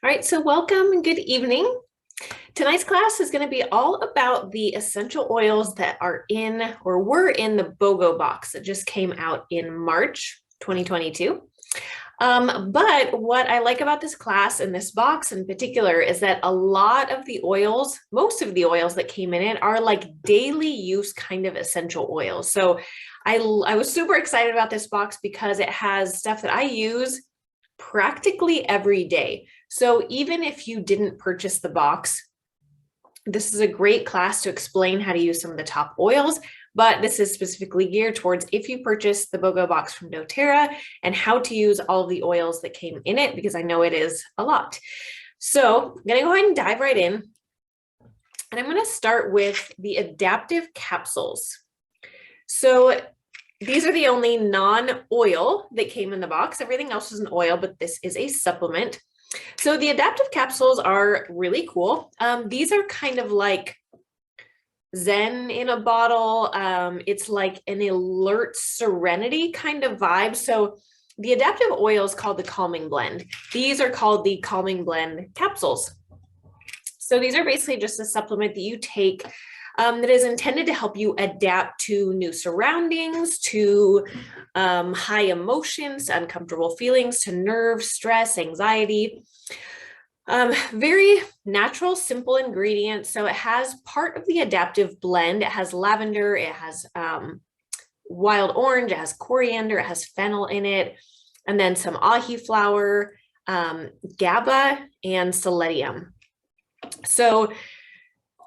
All right, so welcome and good evening. Tonight's class is going to be all about the essential oils that are in or were in the BOGO box that just came out in March 2022. But what I like about this class and this box in particular is that a lot of the oils, most of the oils that came in it are like daily use kind of essential oils. So I was super excited about this box because it has stuff that I use practically every day. So even if you didn't purchase the box, this is a great class to explain how to use some of the top oils, but this is specifically geared towards if you purchase the BOGO box from doTERRA and how to use all of the oils that came in it, because I know it is a lot. So I'm gonna go ahead and dive right in. And I'm gonna start with the adaptive capsules. So these are the only non-oil that came in the box. Everything else is an oil, but this is a supplement. So the adaptive capsules are really cool. These are kind of like Zen in a bottle. It's like an alert serenity kind of vibe. So the adaptive oil is called the calming blend. These are called the calming blend capsules. So these are basically just a supplement that you take that is intended to help you adapt to new surroundings, to high emotions, to uncomfortable feelings, to nerves, stress, anxiety. Very natural, simple ingredients. So it has part of the adaptive blend. It has lavender, it has wild orange, it has coriander, it has fennel in it, and then some ahi flower, GABA, and selenium. So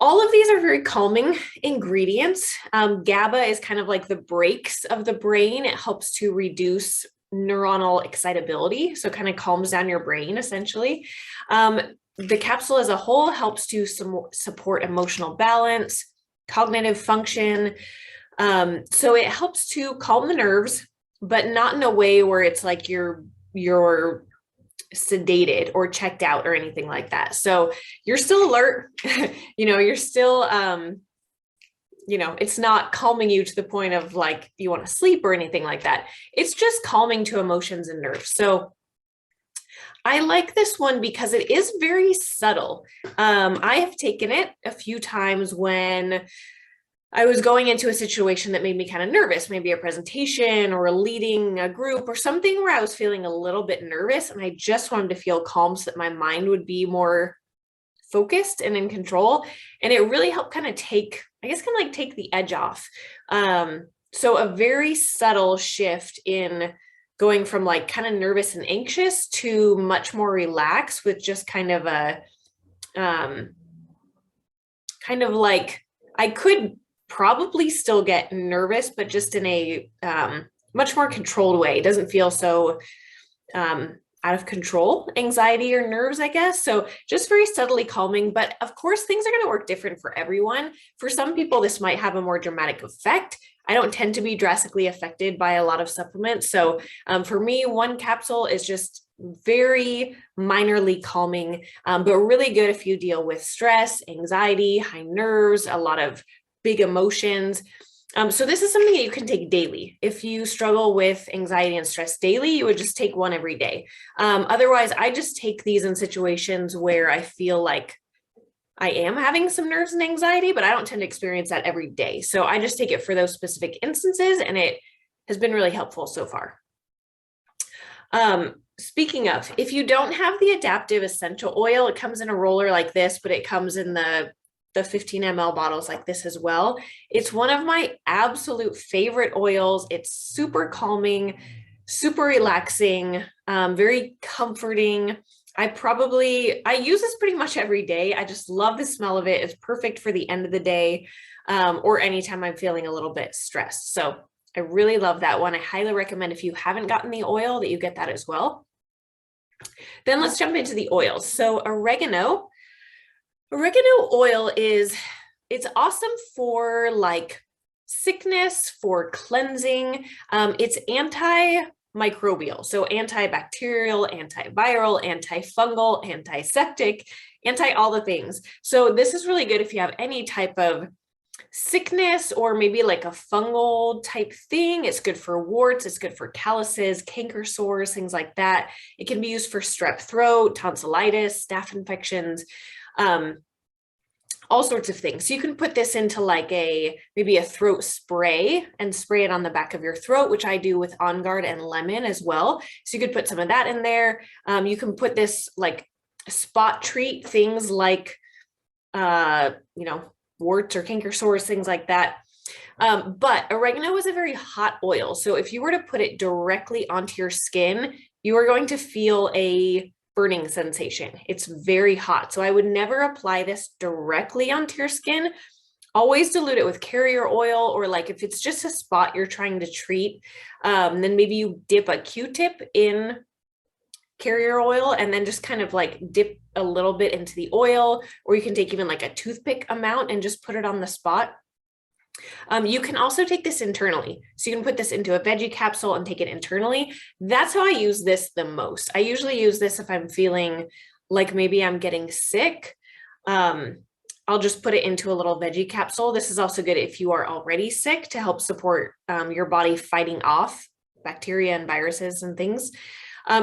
all of these are very calming ingredients. GABA is kind of like the brakes of the brain. It helps to reduce neuronal excitability, so it kind of calms down your brain essentially. The capsule as a whole helps to support emotional balance, cognitive function. So it helps to calm the nerves, but not in a way where it's like you're sedated or checked out or anything like that. So you're still alert, you're still, it's not calming you to the point of like you want to sleep or anything like that. It's just calming to emotions and nerves. So I like this one because it is very subtle. I have taken it a few times when I was going into a situation that made me kind of nervous, maybe a presentation or leading a group or something where I was feeling a little bit nervous and I just wanted to feel calm so that my mind would be more focused and in control. And it really helped kind of take the edge off. So a very subtle shift in going from like kind of nervous and anxious to much more relaxed with just kind of a, kind of like I could probably still get nervous, but just in a much more controlled way. It doesn't feel so out of control, anxiety or nerves, I guess. So just very subtly calming. But of course, things are going to work different for everyone. For some people, this might have a more dramatic effect. I don't tend to be drastically affected by a lot of supplements. So for me, one capsule is just very minorly calming, but really good if you deal with stress, anxiety, high nerves, a lot of big emotions. So this is something that you can take daily. If you struggle with anxiety and stress daily, you would just take one every day. Otherwise, I just take these in situations where I feel like I am having some nerves and anxiety, but I don't tend to experience that every day. So I just take it for those specific instances, and it has been really helpful so far. Speaking of, if you don't have the adaptive essential oil, it comes in a roller like this, but it comes in the 15 ml bottles like this as well. It's one of my absolute favorite oils. It's super calming, super relaxing, very comforting. I use this pretty much every day. I just love the smell of it. It's perfect for the end of the day, or anytime I'm feeling a little bit stressed. So I really love that one. I highly recommend if you haven't gotten the oil that you get that as well. Then let's jump into the oils. So oregano oil it's awesome for like sickness, for cleansing. It's antimicrobial, so antibacterial, antiviral, antifungal, antiseptic, anti all the things. So this is really good if you have any type of sickness or maybe like a fungal type thing. It's good for warts, it's good for calluses, canker sores, things like that. It can be used for strep throat, tonsillitis, staph infections, all sorts of things. So you can put this into like maybe a throat spray and spray it on the back of your throat, which I do with On Guard and lemon as well. So you could put some of that in there. You can put this like spot treat things like, warts or canker sores, things like that. But oregano is a very hot oil. So if you were to put it directly onto your skin, you are going to feel a burning sensation. It's very hot. So I would never apply this directly onto your skin. Always dilute it with carrier oil, or like if it's just a spot you're trying to treat, then maybe you dip a Q-tip in carrier oil and then just kind of like dip a little bit into the oil, or you can take even like a toothpick amount and just put it on the spot. You can also take this internally. So you can put this into a veggie capsule and take it internally. That's how I use this the most. I usually use this if I'm feeling like maybe I'm getting sick. I'll just put it into a little veggie capsule. This is also good if you are already sick, to help support your body fighting off bacteria and viruses and things.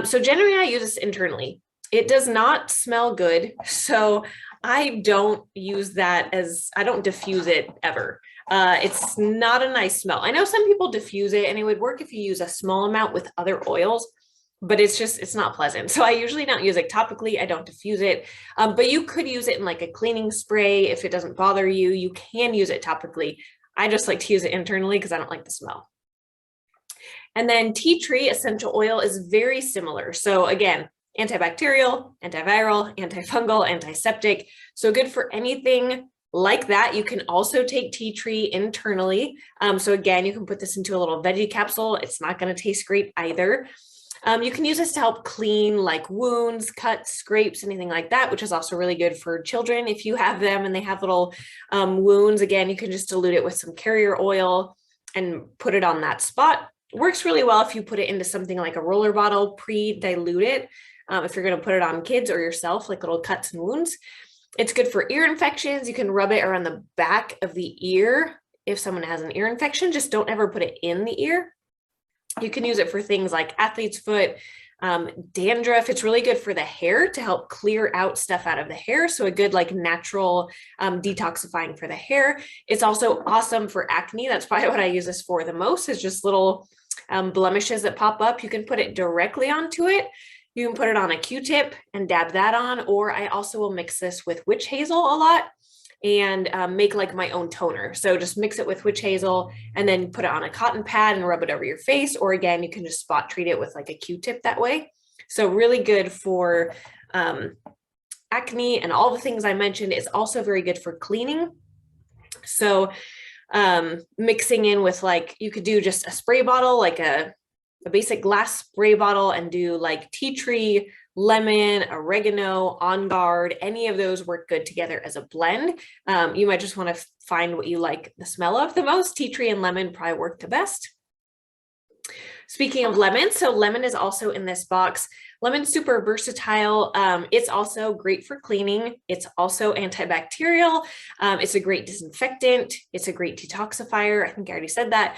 So generally I use this internally. It does not smell good. So I don't use that I don't diffuse it ever. It's not a nice smell. I know some people diffuse it, and it would work if you use a small amount with other oils, but it's not pleasant. So I usually don't use it topically. I don't diffuse it, but you could use it in like a cleaning spray if it doesn't bother you. You can use it topically. I just like to use it internally because I don't like the smell. And then tea tree essential oil is very similar. So again, antibacterial, antiviral, antifungal, antiseptic. So good for anything like that. You can also take tea tree internally. So again, you can put this into a little veggie capsule. It's not going to taste great either. You can use this to help clean like wounds, cuts, scrapes, anything like that, which is also really good for children. If you have them and they have little wounds, again, you can just dilute it with some carrier oil and put it on that spot. It works really well if you put it into something like a roller bottle, pre-dilute it. If you're going to put it on kids or yourself, like little cuts and wounds. It's good for ear infections. You can rub it around the back of the ear if someone has an ear infection. Just don't ever put it in the ear. You can use it for things like athlete's foot, dandruff. It's really good for the hair to help clear out stuff out of the hair. So a good like natural detoxifying for the hair. It's also awesome for acne. That's probably what I use this for the most, is just little blemishes that pop up. You can put it directly onto it. You can put it on a Q-tip and dab that on, or I also will mix this with witch hazel a lot and make like my own toner. So just mix it with witch hazel and then put it on a cotton pad and rub it over your face. Or again, you can just spot treat it with like a Q-tip that way. So really good for acne and all the things I mentioned. It's also very good for cleaning. So mixing in with like, you could do just a spray bottle, like a basic glass spray bottle, and do like tea tree, lemon, oregano, On Guard. Any of those work good together as a blend. You might just want to find what you like the smell of the most. Tea tree and lemon probably work the best. Speaking of lemon, so lemon is also in this box. Lemon's super versatile. It's also great for cleaning. It's also antibacterial. It's a great disinfectant. It's a great detoxifier. I think I already said that.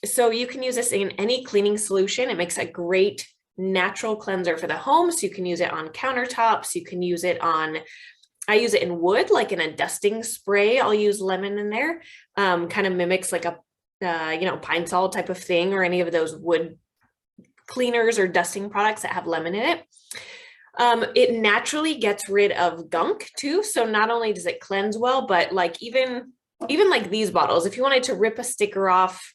So you can use this in any cleaning solution. It makes a great natural cleanser for the home. So you can use it on countertops. You can use it on, I use it in wood, like in a dusting spray. I'll use lemon in there. Kind of mimics like a pine sol type of thing, or any of those wood cleaners or dusting products that have lemon in it. It naturally gets rid of gunk too. So not only does it cleanse well, but like even like these bottles, if you wanted to rip a sticker off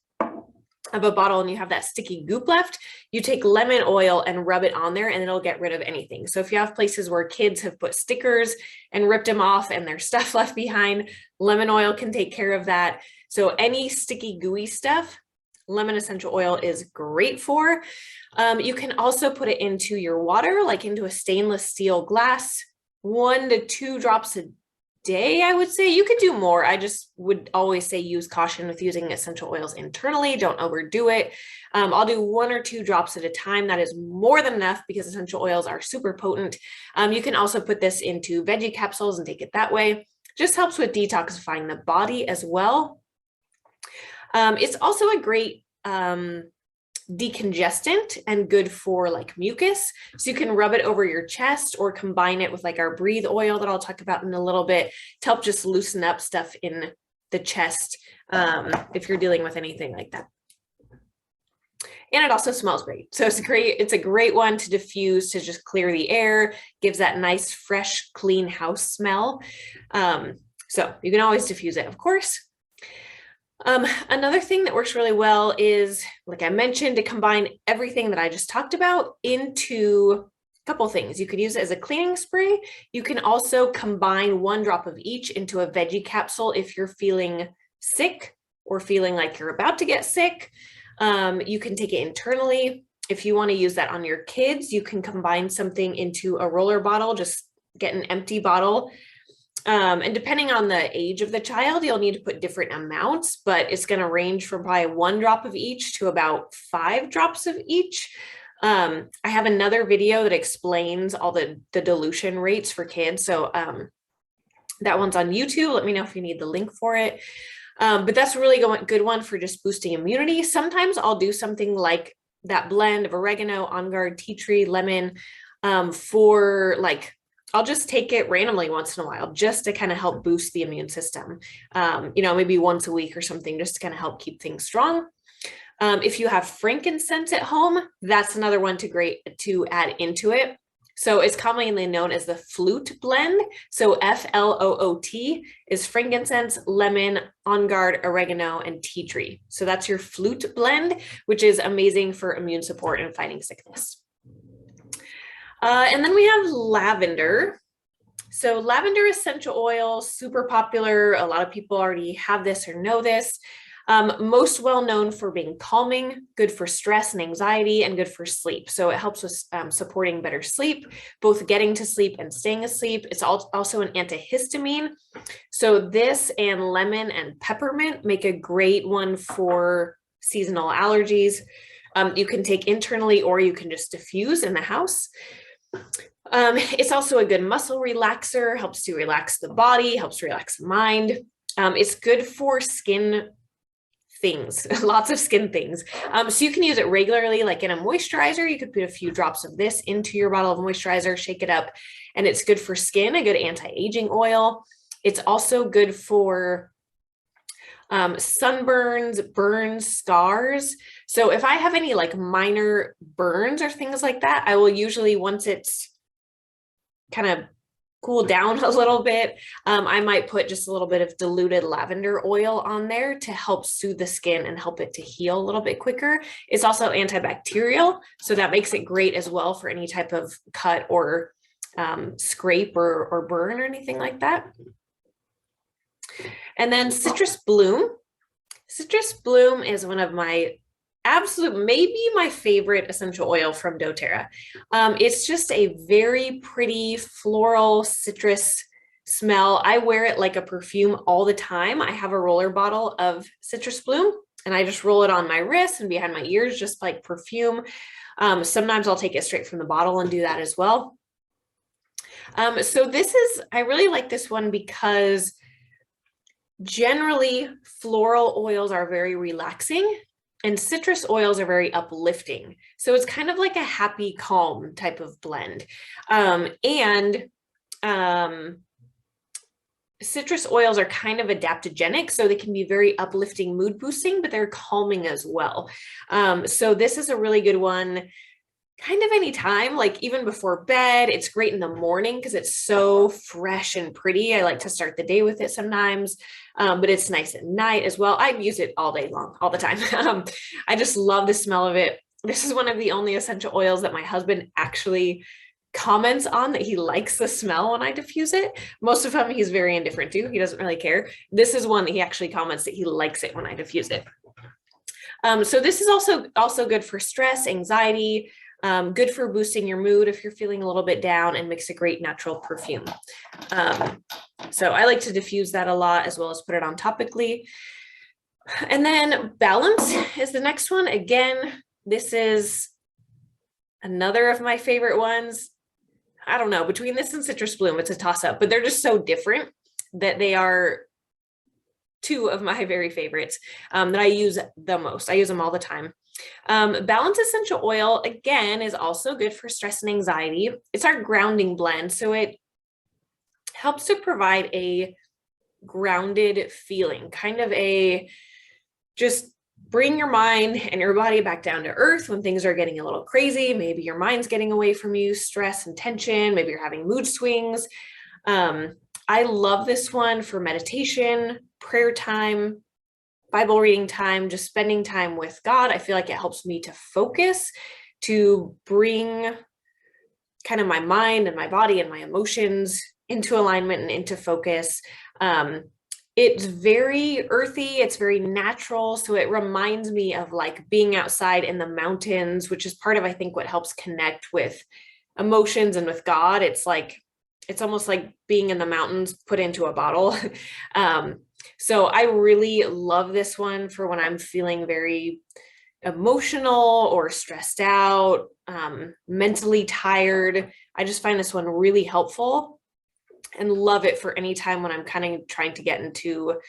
of a bottle and you have that sticky goop left, you take lemon oil and rub it on there and it'll get rid of anything. So if you have places where kids have put stickers and ripped them off and there's stuff left behind, lemon oil can take care of that. So any sticky gooey stuff, lemon essential oil is great for. You can also put it into your water, like into a stainless steel glass, 1 to 2 drops a day, I would say. You could do more. I just would always say use caution with using essential oils internally. Don't overdo it. I'll do 1 or 2 drops at a time. That is more than enough because essential oils are super potent. You can also put this into veggie capsules and take it that way. Just helps with detoxifying the body as well. It's also a great decongestant and good for like mucus. So you can rub it over your chest or combine it with like our breathe oil that I'll talk about in a little bit to help just loosen up stuff in the chest if you're dealing with anything like that. And it also smells great. So it's great. It's a great one to diffuse, to just clear the air, gives that nice, fresh, clean house smell. So you can always diffuse it, of course. Another thing that works really well is, like I mentioned, to combine everything that I just talked about into a couple things. You could use it as a cleaning spray. You can also combine 1 drop of each into a veggie capsule if you're feeling sick or feeling like you're about to get sick. You can take it internally. If you want to use that on your kids, you can combine something into a roller bottle, just get an empty bottle. And depending on the age of the child, you'll need to put different amounts, but it's going to range from probably 1 drop of each to about 5 drops of each. I have another video that explains all the dilution rates for kids. So that one's on YouTube. Let me know if you need the link for it. But that's a really good one for just boosting immunity. Sometimes I'll do something like that blend of oregano, on guard, tea tree, lemon for like, I'll just take it randomly once in a while just to kind of help boost the immune system, maybe once a week or something, just to kind of help keep things strong. If you have frankincense at home, that's another one to add into it. So it's commonly known as the flute blend. So FLOOT is frankincense, lemon, on guard, oregano, and tea tree. So that's your flute blend, which is amazing for immune support and fighting sickness. And then we have lavender. So lavender essential oil, super popular. A lot of people already have this or know this. Most well known for being calming, good for stress and anxiety, and good for sleep. So it helps with supporting better sleep, both getting to sleep and staying asleep. It's also an antihistamine. So this and lemon and peppermint make a great one for seasonal allergies. You can take internally or you can just diffuse in the house. It's also a good muscle relaxer, helps to relax the body, helps relax the mind. It's good for skin things, lots of skin things. So you can use it regularly, like in a moisturizer. You could put a few drops of this into your bottle of moisturizer, shake it up, and it's good for skin, a good anti-aging oil. It's also good for sunburns, burns, scars. So if I have any like minor burns or things like that, I will usually, once it's kind of cooled down a little bit, I might put just a little bit of diluted lavender oil on there to help soothe the skin and help it to heal a little bit quicker. It's also antibacterial, so that makes it great as well for any type of cut or scrape or burn or anything like that. And then citrus bloom. Citrus bloom is one of my maybe my favorite essential oil from doTERRA. It's just a very pretty floral citrus smell. I wear it like a perfume all the time. I have a roller bottle of citrus bloom and I just roll it on my wrist and behind my ears, just like perfume. Sometimes I'll take it straight from the bottle and do that as well. So I really like this one because generally floral oils are very relaxing and citrus oils are very uplifting. So it's kind of like a happy, calm type of blend. Citrus oils are kind of adaptogenic, so they can be very uplifting, mood boosting, but they're calming as well. So this is a really good one kind of anytime, like even before bed. It's great in the morning because it's so fresh and pretty. I like to start the day with it sometimes, but it's nice at night as well. I use it all day long, all the time. I just love the smell of it. This is one of the only essential oils that my husband actually comments on, that he likes the smell when I diffuse it. Most of them he's very indifferent to. He doesn't really care. This is one that he actually comments that he likes it when I diffuse it. So this is also good for stress, anxiety, good for boosting your mood if you're feeling a little bit down, and makes a great natural perfume. So I like to diffuse that a lot as well as put it on topically. And then balance is the next one. Again, this is another of my favorite ones. I don't know, between this and citrus bloom, it's a toss up, but they're just so different. that they are two of my very favorites that I use the most. I use them all the time. Balance essential oil, again, is also good for stress and anxiety. It's our grounding blend. So it helps to provide a grounded feeling, kind of a just bring your mind and your body back down to earth when things are getting a little crazy. Maybe your mind's getting away from you, stress and tension. Maybe you're having mood swings. I love this one for meditation, prayer time, Bible reading time, just spending time with God. I feel like it helps me to focus, to bring kind of my mind and my body and my emotions into alignment and into focus. It's very earthy, it's very natural. So it reminds me of like being outside in the mountains, which is part of, I think, what helps connect with emotions and with God. It's almost like being in the mountains put into a bottle. So I really love this one for when I'm feeling very emotional or stressed out, mentally tired. I just find this one really helpful and love it for any time when I'm kind of trying to get into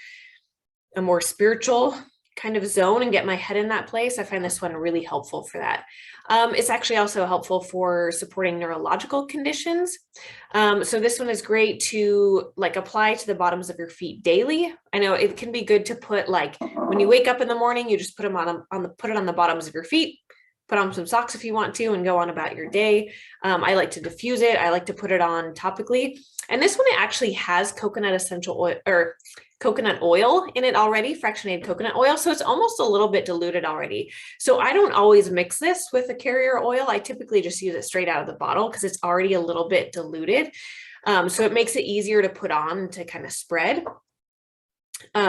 a more spiritual kind of zone and get my head in that place. I find this one really helpful for that. It's actually also helpful for supporting neurological conditions. So this one is great to like apply to the bottoms of your feet daily. I know it can be good to put like when you wake up in the morning, you just put them put it on the bottoms of your feet, put on some socks if you want to, and go on about your day. I like to diffuse it. I like to put it on topically. And this one, it actually has coconut essential oil or coconut oil in it already, fractionated coconut oil. So it's almost a little bit diluted already. So I don't always mix this with a carrier oil. I typically just use it straight out of the bottle because it's already a little bit diluted. So it makes it easier to put on to kind of spread.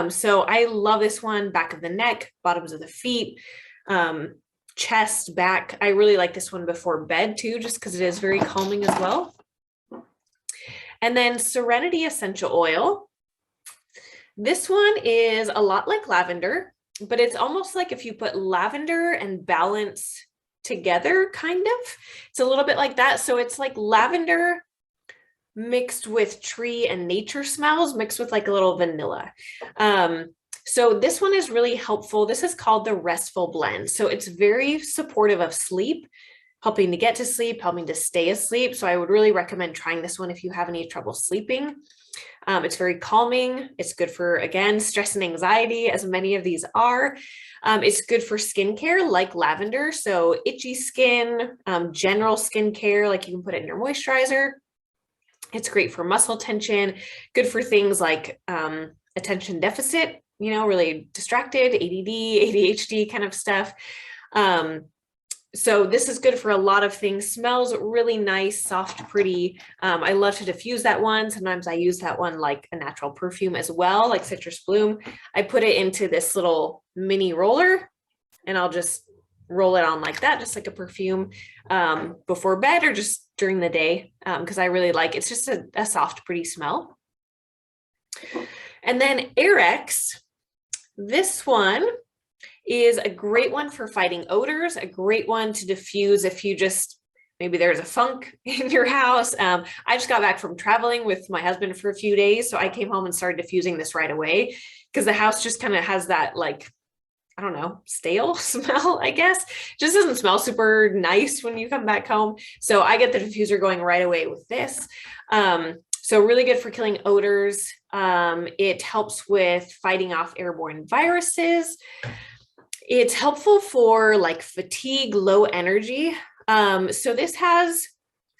So I love this one, back of the neck, bottoms of the feet, chest, back. I really like this one before bed too, just because it is very calming as well. And then Serenity Essential Oil. This one is a lot like lavender, but it's almost like if you put lavender and balance together, kind of. It's a little bit like that. So it's like lavender mixed with tree and nature smells, mixed with like a little vanilla. So this one is really helpful. This is called the Restful Blend. So it's very supportive of sleep, helping to get to sleep, helping to stay asleep. So I would really recommend trying this one if you have any trouble sleeping. It's very calming. It's good for, again, stress and anxiety, as many of these are. It's good for skincare like lavender. So itchy skin, general skincare, like you can put it in your moisturizer. It's great for muscle tension, good for things like attention deficit, really distracted, ADD, ADHD kind of stuff. So this is good for a lot of things. Smells really nice, soft, pretty. I love to diffuse that one. Sometimes I use that one like a natural perfume as well, like Citrus Bloom. I put it into this little mini roller and I'll just roll it on like that, just like a perfume before bed or just during the day, because I really like it's just a soft, pretty smell. And then Airex, this one is a great one for fighting odors, a great one to diffuse if you just, maybe there's a funk in your house. I just got back from traveling with my husband for a few days. So I came home and started diffusing this right away because the house just kind of has that like, I don't know, stale smell, I guess. Just doesn't smell super nice when you come back home. So I get the diffuser going right away with this. So really good for killing odors. It helps with fighting off airborne viruses. It's helpful for like fatigue, low energy. So this has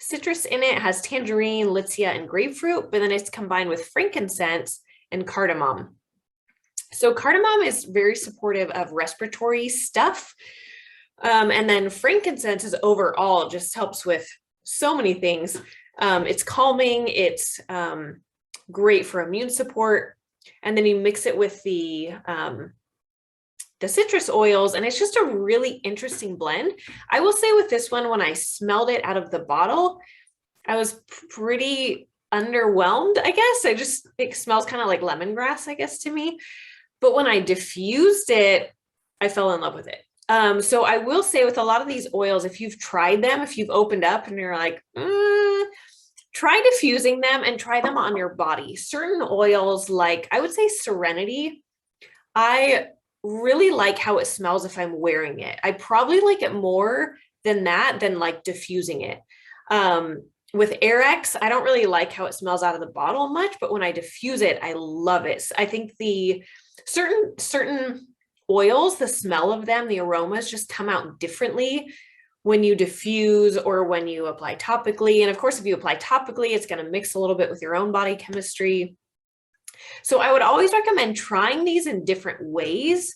citrus in it, has tangerine, lychee, and grapefruit, but then it's combined with frankincense and cardamom. So cardamom is very supportive of respiratory stuff. And then frankincense is overall just helps with so many things. It's calming, it's great for immune support. And then you mix it with the citrus oils, and it's just a really interesting blend. I will say with this one, when I smelled it out of the bottle, I was pretty underwhelmed, I guess. It smells kind of like lemongrass, I guess, to me. But when I diffused it, I fell in love with it. So I will say with a lot of these oils, if you've tried them, if you've opened up and you're like, try diffusing them and try them on your body. Certain oils, like I would say Serenity, I really like how it smells if I'm wearing it. I probably like it more than like diffusing it. With Airex, I don't really like how it smells out of the bottle much, but when I diffuse it, I love it. I think the certain oils, the smell of them, the aromas just come out differently when you diffuse or when you apply topically. And of course, if you apply topically, it's going to mix a little bit with your own body chemistry. So I would always recommend trying these in different ways,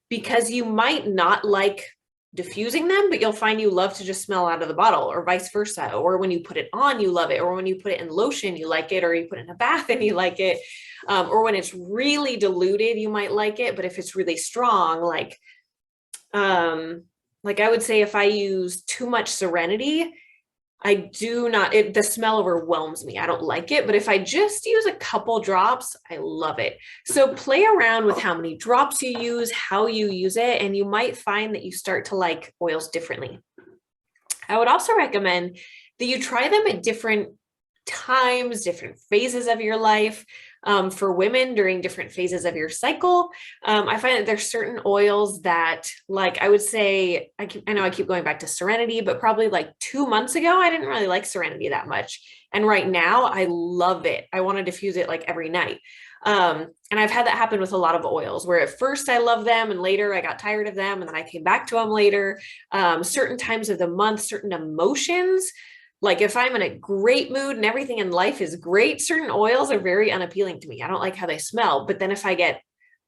because you might not like diffusing them, but you'll find you love to just smell out of the bottle, or vice versa. Or when you put it on, you love it. Or when you put it in lotion, you like it. Or you put it in a bath and you like it. Or when it's really diluted, you might like it. But if it's really strong, like I would say if I use too much Serenity, I do not, the smell overwhelms me. I don't like it. But if I just use a couple drops, I love it. So play around with how many drops you use, how you use it, and you might find that you start to like oils differently. I would also recommend that you try them at different times, different phases of your life. For women, during different phases of your cycle, I find that there's certain oils that, like, I would say, I know I keep going back to Serenity, but probably like 2 months ago, I didn't really like Serenity that much. And right now I love it. I want to diffuse it like every night. And I've had that happen with a lot of oils, where at first I love them and later I got tired of them and then I came back to them later. Certain times of the month, certain emotions, like if I'm in a great mood and everything in life is great, certain oils are very unappealing to me. I don't like how they smell. But then if I get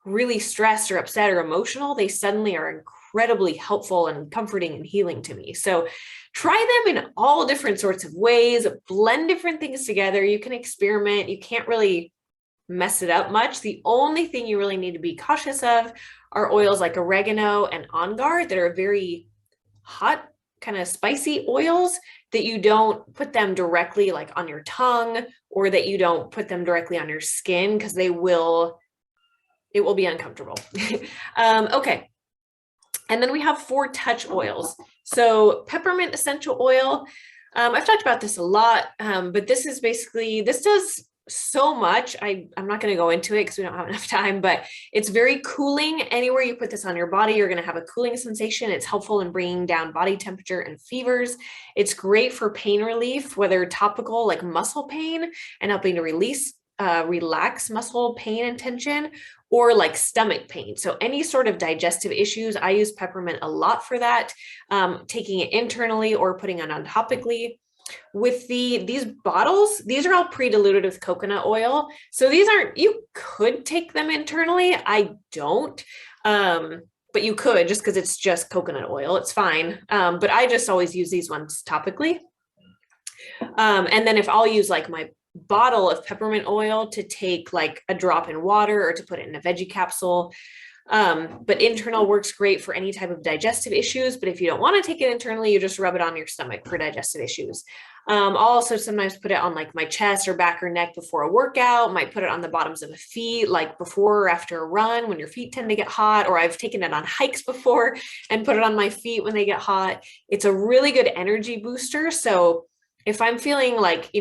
really stressed or upset or emotional, they suddenly are incredibly helpful and comforting and healing to me. So try them in all different sorts of ways, blend different things together. You can experiment. You can't really mess it up much. The only thing you really need to be cautious of are oils like oregano and on guard that are very hot, kind of spicy oils, that you don't put them directly like on your tongue, or that you don't put them directly on your skin, because it will be uncomfortable. Okay. And then we have 4 touch oils. So peppermint essential oil. I've talked about this a lot, but this is basically, this does so much. I'm not going to go into it because we don't have enough time, but it's very cooling. Anywhere you put this on your body, you're going to have a cooling sensation. It's helpful in bringing down body temperature and fevers. It's great for pain relief, whether topical, like muscle pain and helping to relax muscle pain and tension, or like stomach pain. So any sort of digestive issues, I use peppermint a lot for that, taking it internally or putting it on topically. With these bottles, these are all pre-diluted with coconut oil. So these aren't, you could take them internally. I don't, but you could, just because it's just coconut oil, it's fine. But I just always use these ones topically. And then if I'll use like my bottle of peppermint oil to take like a drop in water or to put it in a veggie capsule. But internal works great for any type of digestive issues. But if you don't want to take it internally, you just rub it on your stomach for digestive issues. I'll also sometimes put it on like my chest or back or neck before a workout, might put it on the bottoms of the feet, like before or after a run when your feet tend to get hot, or I've taken it on hikes before and put it on my feet when they get hot. It's a really good energy booster. So if I'm feeling like,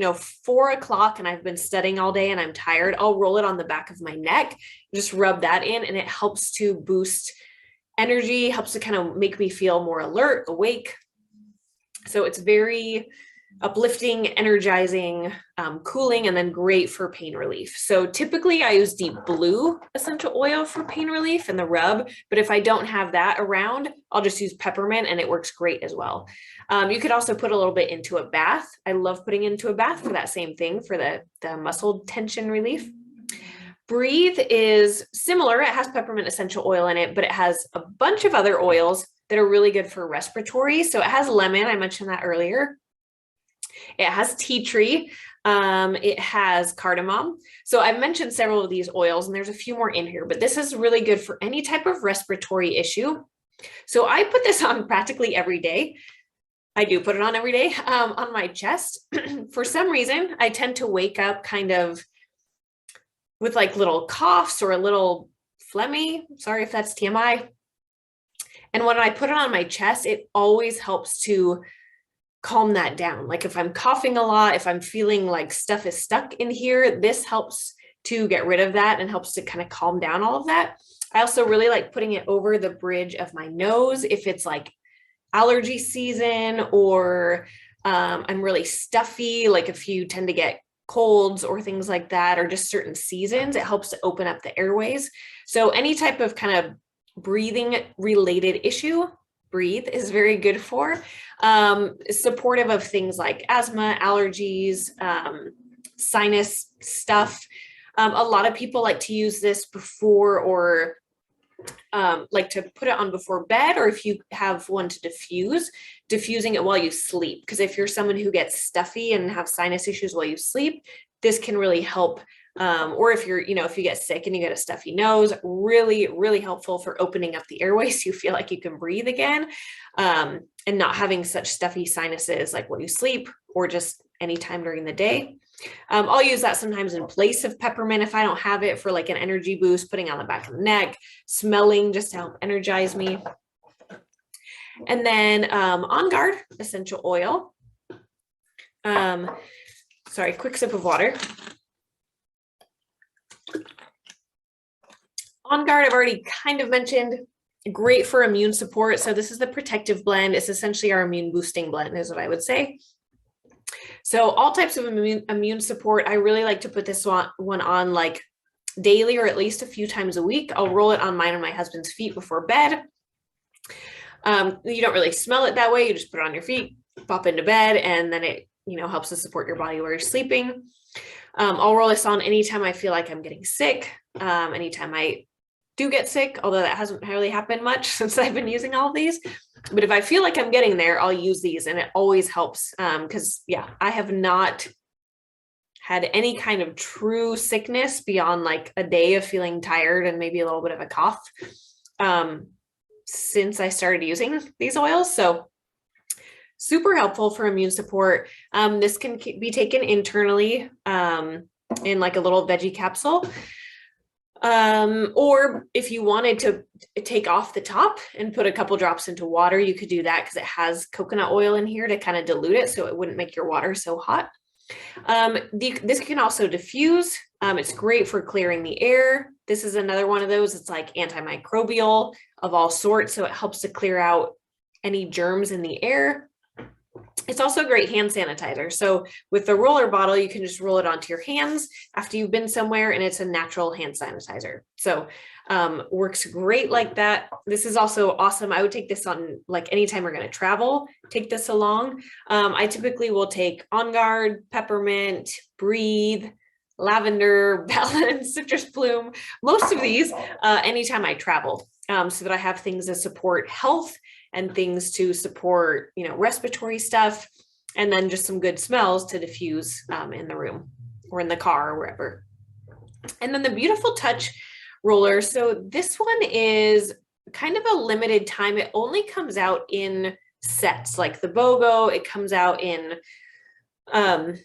4 o'clock and I've been studying all day and I'm tired, I'll roll it on the back of my neck, just rub that in, and it helps to boost energy, helps to kind of make me feel more alert, awake. So it's very uplifting, energizing, cooling, and then great for pain relief. So typically I use deep blue essential oil for pain relief and the rub, but if I don't have that around, I'll just use peppermint and it works great as well. You could also put a little bit into a bath. I love putting into a bath for that same thing, for the muscle tension relief. Breathe is similar. It has peppermint essential oil in it, but it has a bunch of other oils that are really good for respiratory. So it has lemon. I mentioned that earlier. It has tea tree. It has cardamom. So I've mentioned several of these oils, and there's a few more in here, but this is really good for any type of respiratory issue. So I put this on practically every day. I do put it on every day on my chest. For some reason, I tend to wake up kind of with like little coughs or a little phlegmy. Sorry if that's TMI. And when I put it on my chest, it always helps to calm that down. Like if I'm coughing a lot, if I'm feeling like stuff is stuck in here, this helps to get rid of that and helps to kind of calm down all of that. I also really like putting it over the bridge of my nose if it's like allergy season, or I'm really stuffy, like if you tend to get colds or things like that, or just certain seasons, it helps to open up the airways. So any type of kind of breathing related issue, breathe is very good for. Supportive of things like asthma, allergies, sinus stuff. A lot of people like to use this before, or like to put it on before bed, or if you have one to diffusing it while you sleep. Because if you're someone who gets stuffy and have sinus issues while you sleep, this can really help. Or if you're, if you get sick and you get a stuffy nose, really, really helpful for opening up the airways so you feel like you can breathe again, and not having such stuffy sinuses like while you sleep or just anytime during the day. I'll use that sometimes in place of peppermint if I don't have it, for like an energy boost, putting on the back of the neck, smelling just to help energize me. And then On Guard essential oil. Sorry, quick sip of water. On Guard, I've already kind of mentioned, great for immune support. So this is the protective blend. It's essentially our immune boosting blend is what I would say. So all types of immune support, I really like to put this one on like daily, or at least a few times a week. I'll roll it on mine and my husband's feet before bed. You don't really smell it that way. You just put it on your feet, pop into bed, and then it, helps to support your body while you're sleeping. I'll roll this on anytime I feel like I'm getting sick, anytime I do get sick, although that hasn't really happened much since I've been using all of these. But if I feel like I'm getting there, I'll use these, and it always helps. Because I have not had any kind of true sickness beyond like a day of feeling tired and maybe a little bit of a cough, since I started using these oils. So super helpful for immune support. This can be taken internally in like a little veggie capsule. Or if you wanted to take off the top and put a couple drops into water, you could do that because it has coconut oil in here to kind of dilute it so it wouldn't make your water so hot. This can also diffuse. It's great for clearing the air. This is another one of those. It's like antimicrobial of all sorts, so it helps to clear out any germs in the air. It's also a great hand sanitizer. So with the roller bottle, you can just roll it onto your hands after you've been somewhere, and it's a natural hand sanitizer. So works great like that. This is also awesome. I would take this on like anytime we're going to travel, take this along. I typically will take On Guard, peppermint, breathe, lavender, balance, citrus plume, most of these anytime I travel, so that I have things that support health and things to support, respiratory stuff, and then just some good smells to diffuse in the room or in the car or wherever. And then the Beautiful Touch roller. So this one is kind of a limited time. It only comes out in sets, like the BOGO. It comes out in kind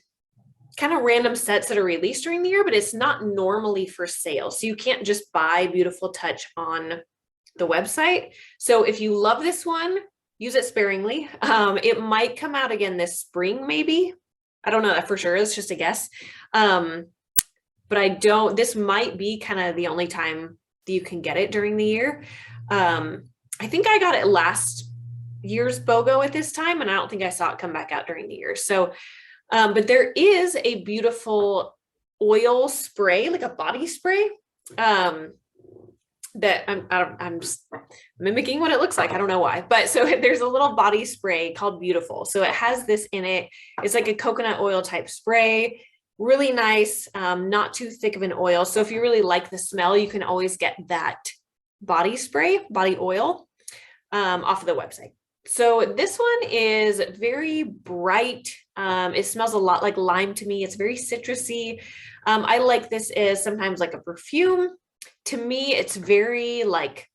of random sets that are released during the year, but it's not normally for sale. So you can't just buy Beautiful Touch on the website. So if you love this one, use it sparingly. It might come out again this spring, maybe. I don't know that for sure. It's just a guess. But this might be kind of the only time that you can get it during the year. I think I got it last year's BOGO at this time, and I don't think I saw it come back out during the year. So, but there is a beautiful oil spray, like a body spray, that I'm just mimicking what it looks like. I don't know why, but so there's a little body spray called Beautiful. So it has this in it. It's like a coconut oil type spray, really nice, not too thick of an oil. So if you really like the smell, you can always get that body spray, body oil, off of the website. So this one is very bright. It smells a lot like lime to me. It's very citrusy. I like this as sometimes like a perfume. To me, it's very like,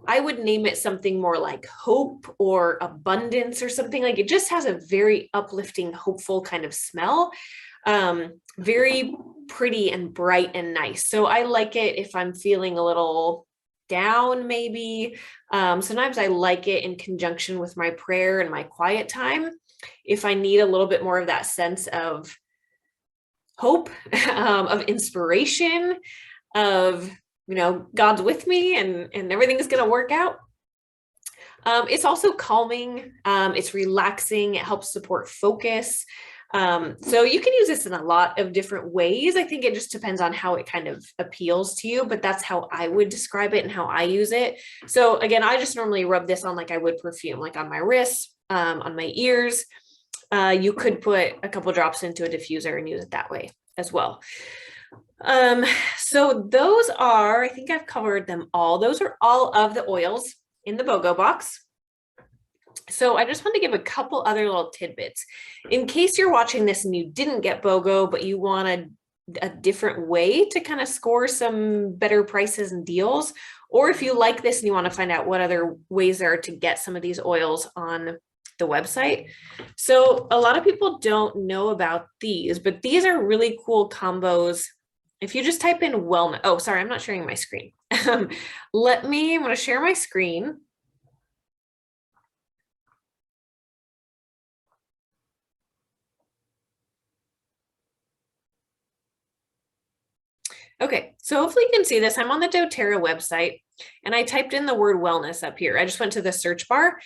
I would name it something more like hope or abundance or something. Like it just has a very uplifting, hopeful kind of smell. Very pretty and bright and nice. So I like it if I'm feeling a little down, maybe. Sometimes I like it in conjunction with my prayer and my quiet time. if I need a little bit more of that sense of hope, of inspiration, of, God's with me and everything's going to work out. It's also calming. It's relaxing. It helps support focus. So you can use this in a lot of different ways. I think it just depends on how it kind of appeals to you, but that's how I would describe it and how I use it. So again, I just normally rub this on like I would perfume, like on my wrists, on my ears. You could put a couple drops into a diffuser and use it that way as well. So those are, I think I've covered them all. Those are all of the oils in the BOGO box. So I just want to give a couple other little tidbits. In case you're watching this and you didn't get BOGO, but you want a different way to kind of score some better prices and deals, or if you like this and you want to find out what other ways there are to get some of these oils on the website. So a lot of people don't know about these, but these are really cool combos. If you just type in wellness, oh, sorry, I'm not sharing my screen. I'm going to share my screen. Okay, so hopefully you can see this. I'm on the doTERRA website and I typed in the word wellness up here. I just went to the search bar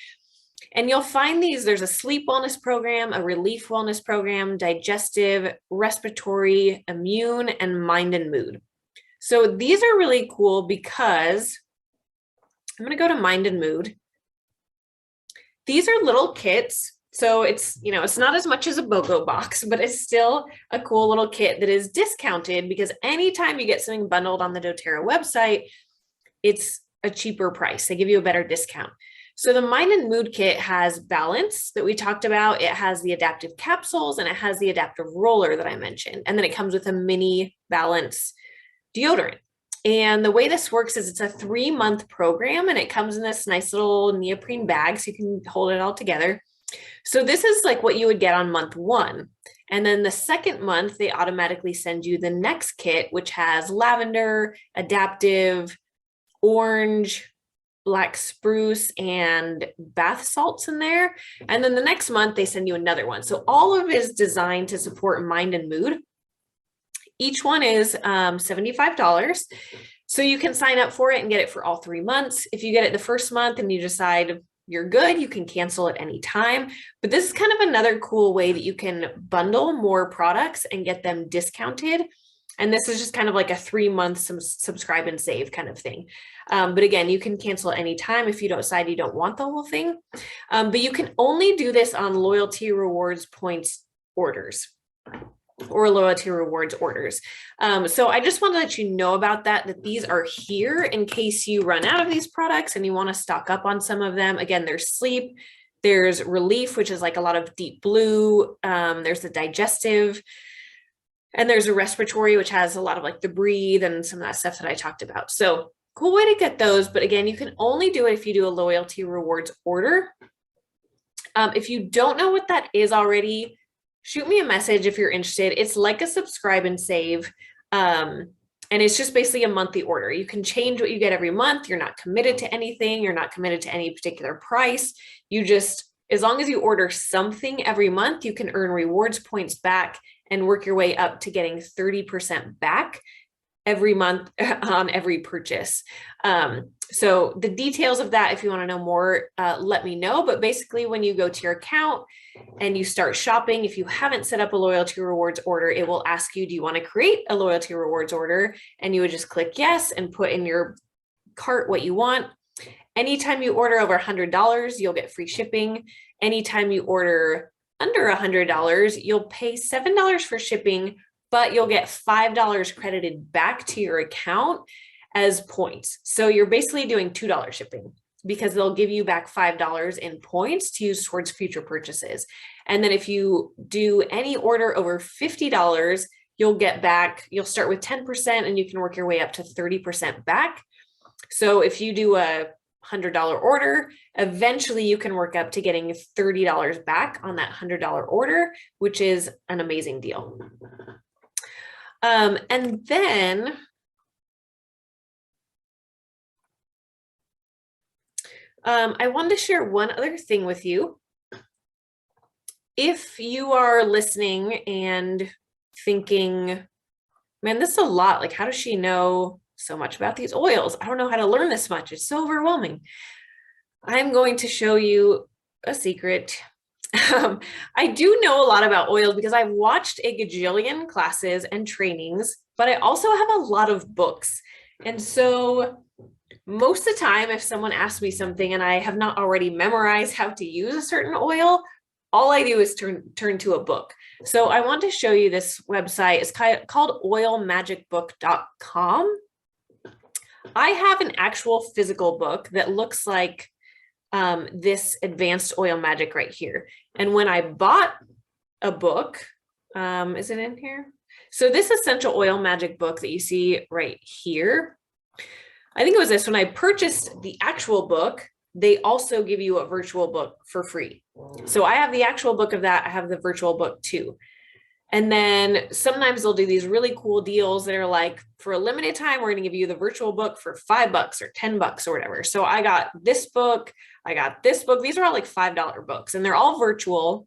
and you'll find these. There's a sleep wellness program, a relief wellness program, digestive, respiratory, immune, and mind and mood. So these are really cool because I'm going to go to mind and mood. These are little kits. So it's, it's not as much as a BOGO box, but it's still a cool little kit that is discounted because anytime you get something bundled on the doTERRA website, it's a cheaper price. They give you a better discount. So the Mind and Mood Kit has balance that we talked about. It has the adaptive capsules and it has the adaptive roller that I mentioned. And then it comes with a mini balance deodorant. And the way this works is it's a 3-month program and it comes in this nice little neoprene bag so you can hold it all together. So this is like what you would get on month 1. And then the second month, they automatically send you the next kit, which has lavender, adaptive, orange, black spruce, and bath salts in there. And then the next month, they send you another one. So all of it is designed to support mind and mood. Each one is $75. So you can sign up for it and get it for all 3 months. If you get it the first month and you decide you're good, you can cancel at any time. But this is kind of another cool way that you can bundle more products and get them discounted. And this is just kind of like a 3-month subscribe and save kind of thing. But again, you can cancel at any time if you don't decide you don't want the whole thing. But you can only do this on loyalty rewards points orders or loyalty rewards orders. So I just want to let you know about that these are here in case you run out of these products and you want to stock up on some of them. Again, there's sleep, there's relief, which is like a lot of deep blue. There's the digestive, and there's a respiratory, which has a lot of like the breathe and some of that stuff that I talked about. So cool way to get those. But again, you can only do it if you do a loyalty rewards order. If you don't know what that is already, shoot me a message if you're interested. It's like a subscribe and save. And it's just basically a monthly order. You can change what you get every month. You're not committed to anything. You're not committed to any particular price. You just, as long as you order something every month, you can earn rewards points back and work your way up to getting 30% back every month on every purchase. So the details of that, if you want to know more, let me know. But basically, when you go to your account and you start shopping, if you haven't set up a loyalty rewards order, it will ask you, do you want to create a loyalty rewards order? And you would just click yes and put in your cart what you want. Anytime you order over $100, you'll get free shipping. Anytime you order under $100, you'll pay $7 for shipping, but you'll get $5 credited back to your account as points. So you're basically doing $2 shipping because they'll give you back $5 in points to use towards future purchases. And then if you do any order over $50, you'll get back, you'll start with 10% and you can work your way up to 30% back. So if you do a $100 order, eventually you can work up to getting $30 back on that $100 order, which is an amazing deal. And then I wanted to share one other thing with you. if you are listening and thinking, man, this is a lot. Like, how does she know so much about these oils? I don't know how to learn this much. It's so overwhelming. I'm going to show you a secret. I do know a lot about oils because I've watched a gajillion classes and trainings, but I also have a lot of books. And so most of the time, if someone asks me something and I have not already memorized how to use a certain oil, all I do is turn to a book. So I want to show you this website. It's called oilmagicbook.com. I have an actual physical book that looks like this advanced oil magic right here. And when I bought a book, is it in here? So this essential oil magic book that you see right here, I think it was this, when I purchased the actual book, they also give you a virtual book for free. So I have the actual book of that. I have the virtual book too. And then sometimes they'll do these really cool deals that are like, for a limited time, we're going to give you the virtual book for $5 or $10 or whatever. So I got this book. I got this book. These are all like $5 books and they're all virtual.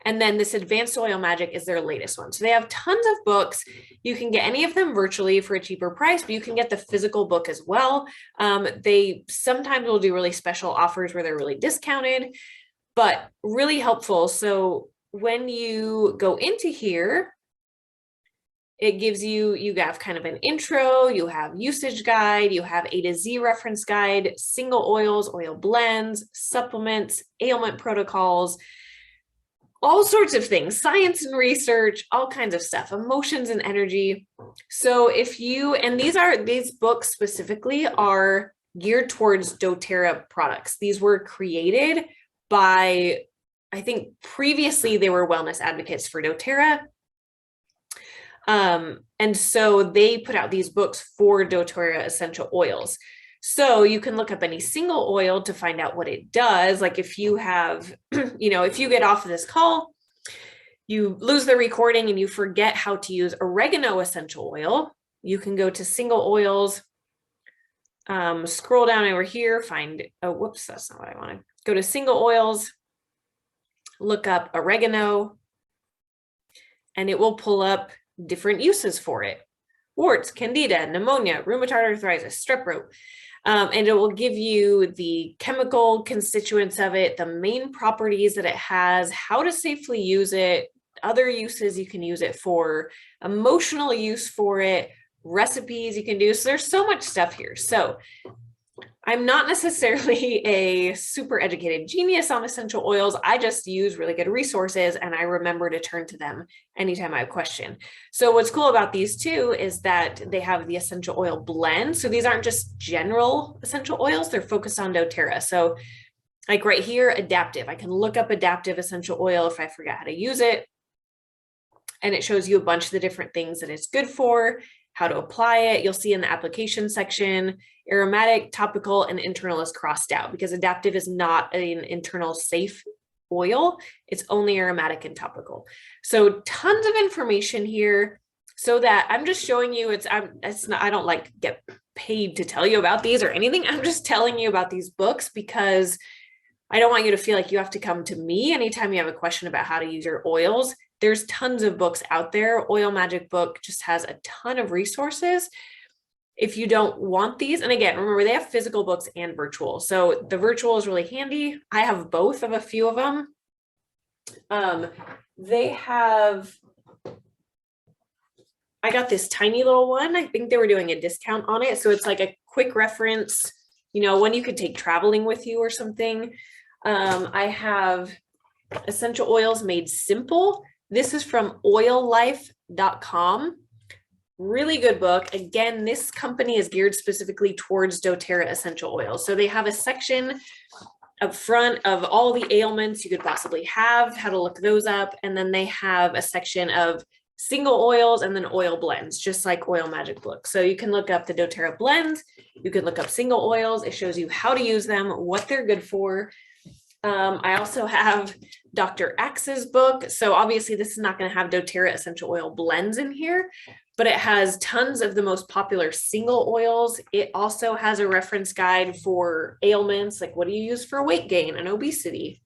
And then this Advanced Oil Magic is their latest one. So they have tons of books. You can get any of them virtually for a cheaper price, but you can get the physical book as well. They sometimes will do really special offers where they're really discounted, but really helpful. So when you go into here, it gives you have kind of an intro, you have usage guide, you have A to Z reference guide, single oils, oil blends, supplements, ailment protocols, all sorts of things, science and research, all kinds of stuff, emotions and energy. So if you, and these books specifically are geared towards doTERRA products. These were created by, I think previously they were wellness advocates for doTERRA. And so they put out these books for doTERRA essential oils. So you can look up any single oil to find out what it does. Like if you have, if you get off of this call, you lose the recording and you forget how to use oregano essential oil, you can go to single oils, scroll down over here, find, oh, whoops, that's not what I want to go to single oils, look up oregano, and it will pull up different uses for it. Warts, candida, pneumonia, rheumatoid arthritis, strep throat. And it will give you the chemical constituents of it, the main properties that it has, how to safely use it, other uses you can use it for, emotional use for it, recipes you can do. So there's so much stuff here. So I'm not necessarily a super educated genius on essential oils. I just use really good resources and I remember to turn to them anytime I have a question. So what's cool about these two is that they have the essential oil blend. So these aren't just general essential oils, they're focused on doTERRA. So like right here, adaptive. I can look up adaptive essential oil if I forget how to use it. And it shows you a bunch of the different things that it's good for, how to apply it. You'll see in the application section, aromatic, topical, and internal is crossed out because adaptive is not an internal safe oil. It's only aromatic and topical. So tons of information here so that I'm just showing you I don't like get paid to tell you about these or anything. I'm just telling you about these books because I don't want you to feel like you have to come to me anytime you have a question about how to use your oils. There's tons of books out there. Oil Magic Book just has a ton of resources. If you don't want these, and again, remember they have physical books and virtual. So the virtual is really handy. I have both of a few of them. I got this tiny little one. I think they were doing a discount on it. So it's like a quick reference, one you could take traveling with you or something. I have Essential Oils Made Simple. This is from oillife.com. Really good book. Again, this company is geared specifically towards doTERRA essential oils. So they have a section up front of all the ailments you could possibly have, how to look those up. And then they have a section of single oils and then oil blends, just like Oil Magic Book. So you can look up the doTERRA blends. You can look up single oils. It shows you how to use them, what they're good for. I also have Dr. Axe's book. So obviously this is not going to have doTERRA essential oil blends in here, but it has tons of the most popular single oils. It also has a reference guide for ailments, like what do you use for weight gain and obesity.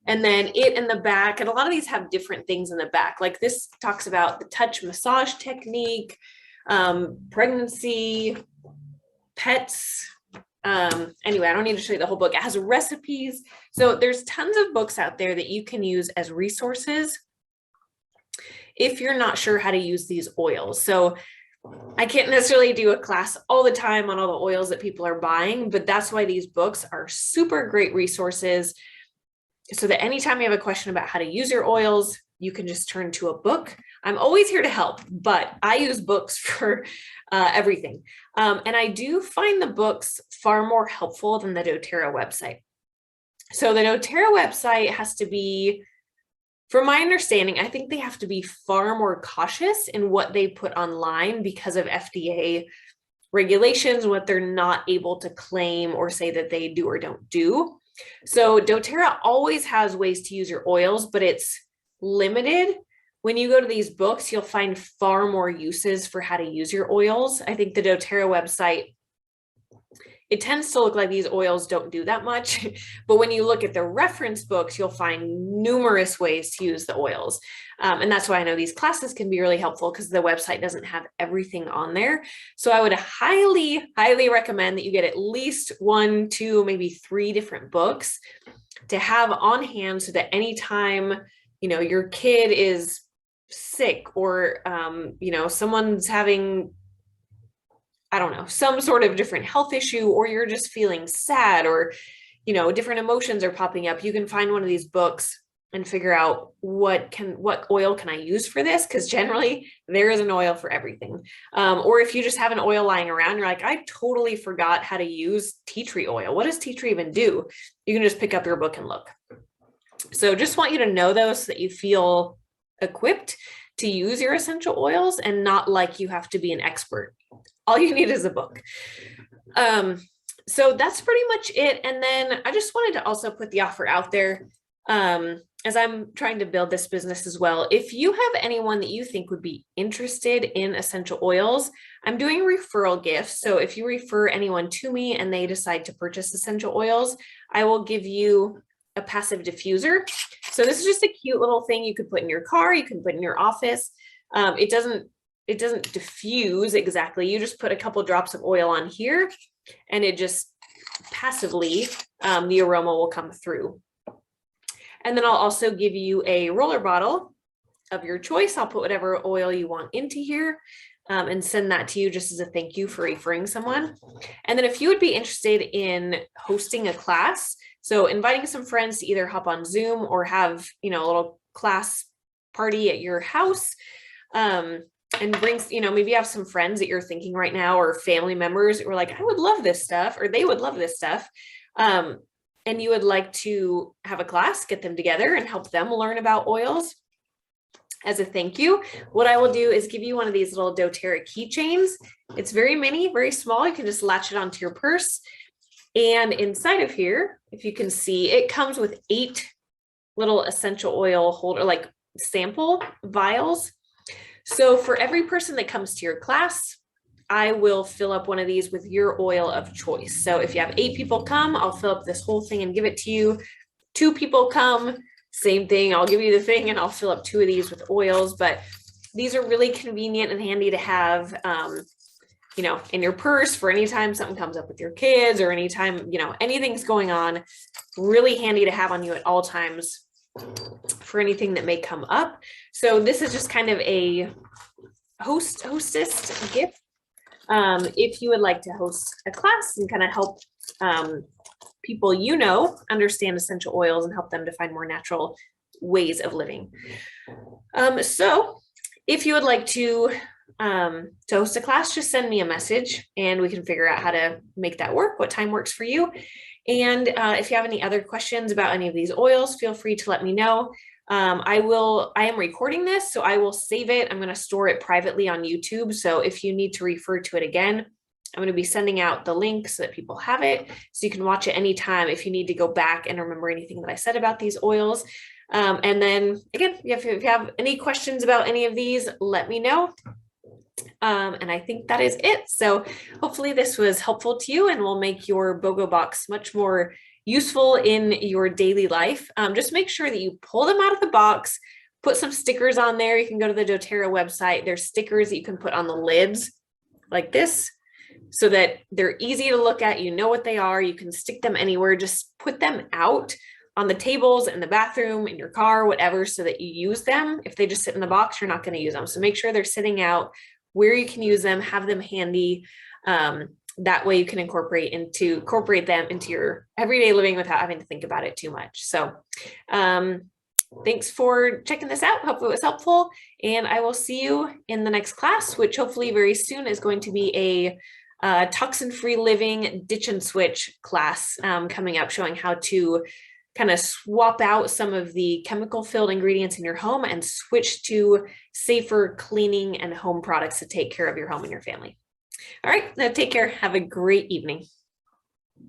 And then it in the back, and a lot of these have different things in the back. Like this talks about the touch massage technique, pregnancy, pets. Anyway, I don't need to show you the whole book. It has recipes. So there's tons of books out there that you can use as resources if you're not sure how to use these oils. So I can't necessarily do a class all the time on all the oils that people are buying, but that's why these books are super great resources, so that anytime you have a question about how to use your oils, you can just turn to a book. I'm always here to help, but I use books for everything. And I do find the books far more helpful than the doTERRA website. So the doTERRA website has to be, from my understanding, I think they have to be far more cautious in what they put online because of FDA regulations, what they're not able to claim or say that they do or don't do. So doTERRA always has ways to use your oils, but it's limited. When you go to these books, you'll find far more uses for how to use your oils. I think the doTERRA website, it tends to look like these oils don't do that much, but when you look at the reference books, you'll find numerous ways to use the oils. And that's why I know these classes can be really helpful, because the website doesn't have everything on there. So I would highly, highly recommend that you get at least 1, 2, maybe 3 different books to have on hand, so that anytime, your kid is sick, or, someone's having, I don't know, some sort of different health issue, or you're just feeling sad, or, different emotions are popping up, you can find one of these books and figure out what oil can I use for this? Because generally there is an oil for everything. Or if you just have an oil lying around, you're like, I totally forgot how to use tea tree oil. What does tea tree even do? You can just pick up your book and look. So just want you to know those, so that you feel equipped to use your essential oils and not like you have to be an expert. All you need is a book. So that's pretty much it. And then I just wanted to also put the offer out there, as I'm trying to build this business as well. If you have anyone that you think would be interested in essential oils, I'm doing referral gifts. So if you refer anyone to me and they decide to purchase essential oils, I will give you a passive diffuser. So this is just a cute little thing you could put in your car, you can put in your office. It doesn't diffuse exactly. You just put a couple drops of oil on here, and it just passively, the aroma will come through. And then I'll also give you a roller bottle of your choice. I'll put whatever oil you want into here, and send that to you just as a thank you for referring someone. And then if you would be interested in hosting a class, so inviting some friends to either hop on Zoom or have, a little class party at your house, and brings, maybe you have some friends that you're thinking right now, or family members who are like, I would love this stuff, or they would love this stuff. And you would like to have a class, get them together and help them learn about oils. As a thank you, what I will do is give you one of these little doTERRA keychains. It's very mini, very small. You can just latch it onto your purse. And inside of here, if you can see, it comes with 8 little essential oil holder, like sample vials. So for every person that comes to your class, I will fill up one of these with your oil of choice. So if you have 8 people come, I'll fill up this whole thing and give it to you. 2 people come, same thing. I'll give you the thing and I'll fill up 2 of these with oils. But these are really convenient and handy to have, in your purse for anytime something comes up with your kids, or anytime, anything's going on. Really handy to have on you at all times for anything that may come up. So this is just kind of a hostess gift. If you would like to host a class and kind of help people understand essential oils and help them to find more natural ways of living. So if you would like to host a class, just send me a message and we can figure out how to make that work, what time works for you. And if you have any other questions about any of these oils, feel free to let me know. I am recording this, so I will save it. I'm going to store it privately on YouTube. So if you need to refer to it again, I'm going to be sending out the link so that people have it, so you can watch it anytime if you need to go back and remember anything that I said about these oils. And then again, if you have any questions about any of these, let me know. And I think that is it. So hopefully this was helpful to you and will make your BOGO box much more useful in your daily life. Just make sure that you pull them out of the box, put some stickers on there. You can go to the doTERRA website. There's stickers that you can put on the lids like this, so that they're easy to look at. You know what they are. You can stick them anywhere. Just put them out on the tables, in the bathroom, in your car, whatever, so that you use them. If they just sit in the box, you're not going to use them. So make sure they're sitting out where you can use them, have them handy. That way you can incorporate them into your everyday living without having to think about it too much. So thanks for checking this out. Hope it was helpful. And I will see you in the next class, which hopefully very soon is going to be a toxin-free living ditch and switch class coming up, showing how to kind of swap out some of the chemical filled ingredients in your home and switch to safer cleaning and home products to take care of your home and your family. All right, now take care. Have a great evening.